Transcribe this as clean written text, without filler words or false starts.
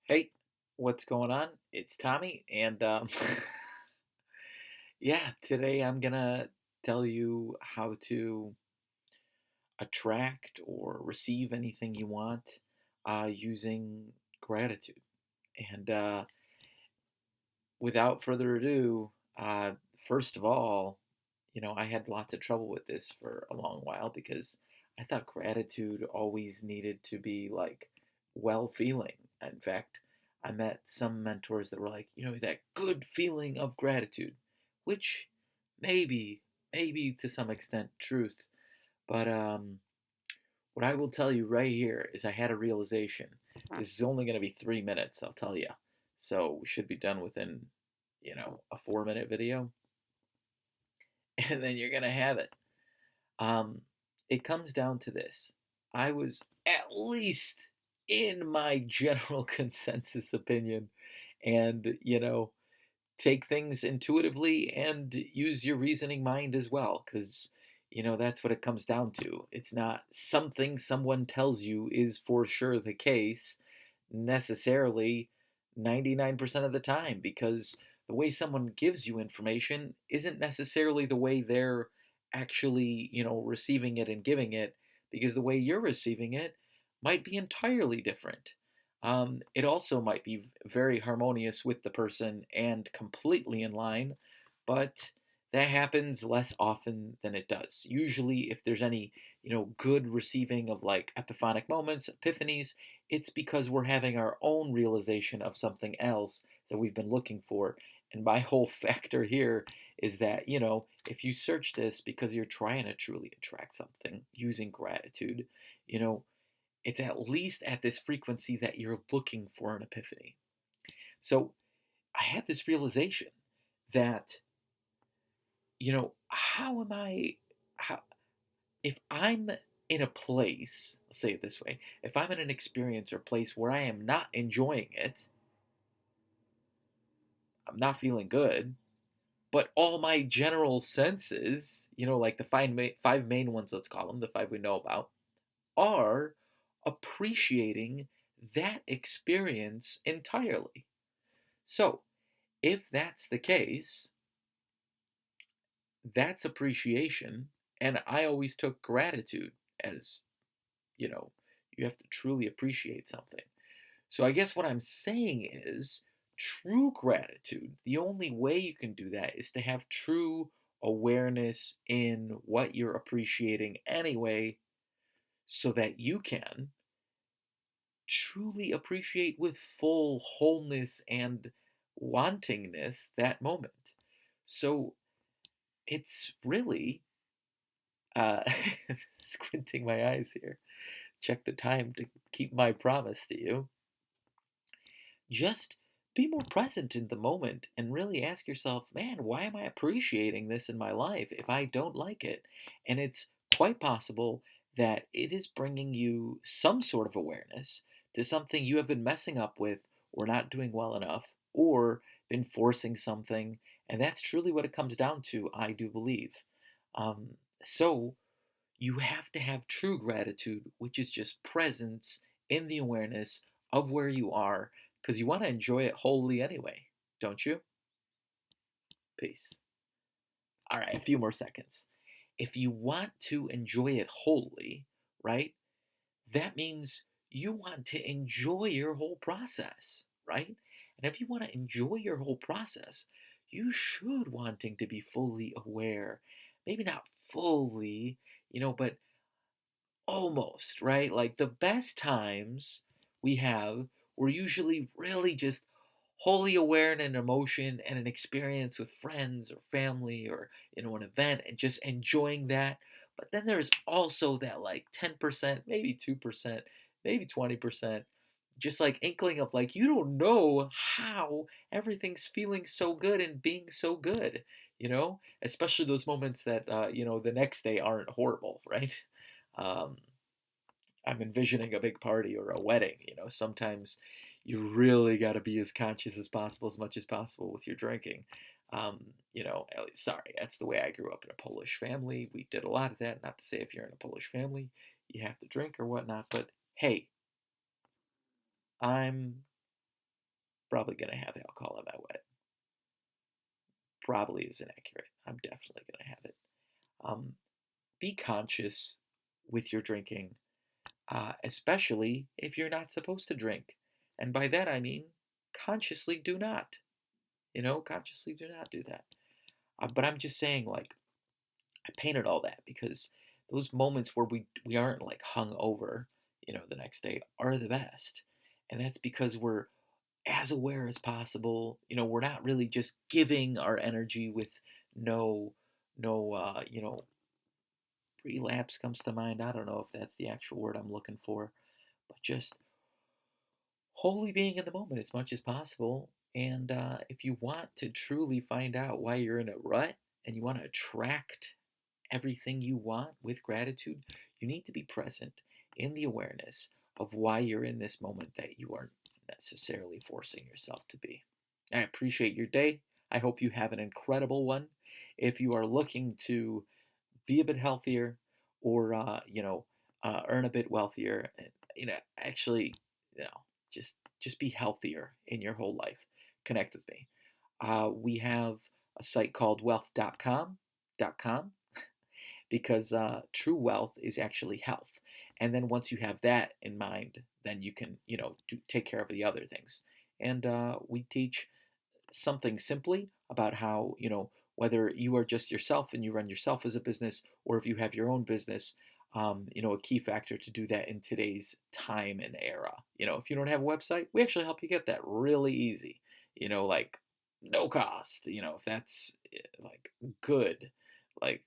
Hey, what's going on? It's Tommy, and yeah, today I'm gonna tell you how to attract or receive anything you want using gratitude. And without further ado, uh, first of all, I had lots of trouble with this for a long while because I thought gratitude always needed to be like well feeling. In fact, I met some mentors that were like, that good feeling of gratitude, which maybe, maybe to some extent truth. But what I will tell you right here is I had a realization. This is only going to be 3 minutes, I'll tell you. So we should be done within, a 4 minute video. And then you're going to have it. Um, it comes down to this. I was at least in my general consensus opinion, and take things intuitively and use your reasoning mind as well, because that's what it comes down to. It's not something someone tells you is for sure the case necessarily 99% of the time, because the way someone gives you information isn't necessarily the way they're actually, receiving it and giving it, because the way you're receiving it might be entirely different. It also might be very harmonious with the person and completely in line, but that happens less often than it does. Usually, if there's any, good receiving of like epiphanic moments, epiphanies, it's because we're having our own realization of something else that we've been looking for. And my whole factor here is that, if you search this because you're trying to truly attract something using gratitude, you know, it's at least at this frequency that you're looking for an epiphany. So I had this realization that, how am I, how, if I'm in a place, let's say it this way, if I'm in an experience or place where I am not enjoying it, I'm not feeling good, but all my general senses, like the five main ones, let's call them, the five we know about, are appreciating that experience entirely. So, if that's the case, that's appreciation. And I always took gratitude as, you know, you have to truly appreciate something. So I guess what I'm saying is true gratitude, the only way you can do that is to have true awareness in what you're appreciating anyway, so that you can truly appreciate with full wholeness and wantingness that moment. So it's really uh, squinting my eyes here. Check the time to keep my promise to you. Just be more present in the moment and really ask yourself, man, why am I appreciating this in my life if I don't like it? And it's quite possible that it is bringing you some sort of awareness to something you have been messing up with or not doing well enough or been forcing something. And that's truly what it comes down to, I do believe. Um, so you have to have true gratitude, which is just presence in the awareness of where you are, because you want to enjoy it wholly anyway, don't you? Peace. All right, a few more seconds. If you want to enjoy it wholly, right, that means you want to enjoy your whole process, right? And if you want to enjoy your whole process, you should wanting to be fully aware. Maybe not fully, but almost, right? Like the best times we have were usually really just wholly aware in an emotion and an experience with friends or family or an event and just enjoying that. But then there's also that like 10%, maybe 2%, maybe 20%, just like inkling of like you don't know how everything's feeling so good and being so good, especially those moments that the next day aren't horrible, right? um, I'm envisioning a big party or a wedding. Sometimes you really got to be as conscious as possible, as much as possible with your drinking. Sorry, that's the way I grew up in a Polish family. We did a lot of that. Not to say if you're in a Polish family, you have to drink or whatnot, but hey, I'm Probably going to have alcohol at my wedding. Probably isn't accurate. I'm definitely going to have it. Um, be conscious with your drinking, especially if you're not supposed to drink. And by that I mean consciously do not. Consciously do not do that. But I'm just saying, like, I painted all that because those moments where we aren't like hung over, the next day are the best. And that's because we're as aware as possible. We're not really just giving our energy with no relapse comes to mind. I don't know if that's the actual word I'm looking for, but just wholly being in the moment as much as possible. And if you want to truly find out why you're in a rut and you want to attract everything you want with gratitude, you need to be present in the awareness of why you're in this moment that you aren't necessarily forcing yourself to be. I appreciate your day. I hope you have an incredible one. If you are looking to be a bit healthier or earn a bit wealthier, actually, you know just be healthier in your whole life, connect with me. We have a site called wealth.com because true wealth is actually health. And then once you have that in mind, then you can take care of the other things. And we teach something simply about how, whether you are just yourself and you run yourself as a business, or if you have your own business, a key factor to do that in today's time and era. If you don't have a website, we actually help you get that really easy, like no cost, if that's like good, like